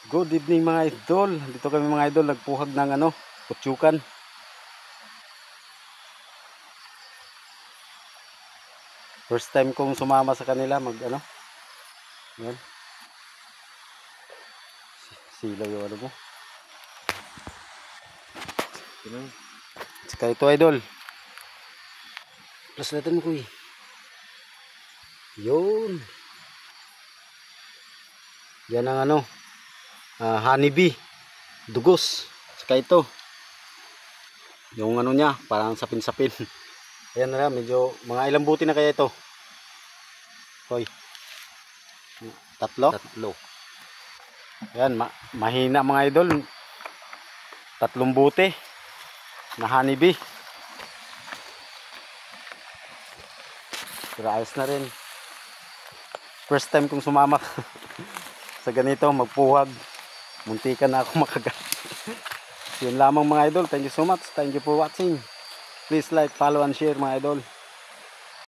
Good evening mga idol. Dito kami mga idol nagpuhag ng putsukan. First time kong sumama sa kanila Yan. Silaw yung mo. Saka ito idol. Plus natin mo kuy. Yun. Yan ang honeybee. Dugos. Saka ito. Yung niya, parang sapin-sapin. Ayan na, medyo mga ilang buti na kaya ito. Hoy. Tatlo? Ayan, mahina mga idol. 3 buti na honeybee. Pero ayos na rin. First time kong sumama sa ganito, magpuhag. Muntikan na ako makagat. Yun lamang mga idol. Thank you so much. Thank you for watching. Please like, follow, and share mga idol.